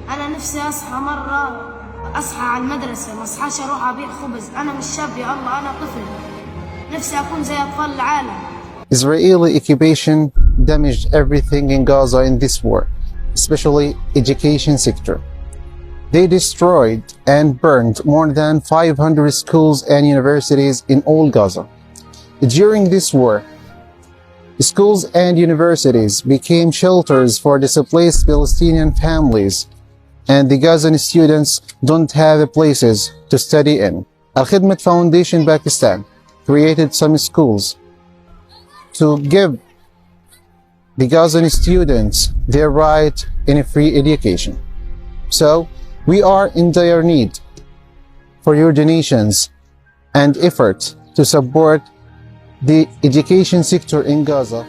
أنا نفسي أصحى على المدرسة، ما أصحاش أروح أبيع خبز. أنا مش شاب يا الله، أنا طفل، نفسي أكون زي أطفال العالم. Israeli occupation damaged everything in Gaza in this war, especially education sector. They destroyed and burned more than 500 schools and universities in all Gaza. During this war, schools and universities became shelters for displaced Palestinian families, and the Gazan students don't have places to study in. Alkhidmat Foundation Pakistan created some schools to give the Gazan students their right in a free education. So, we are in dire need for your donations and effort to support the education sector in Gaza.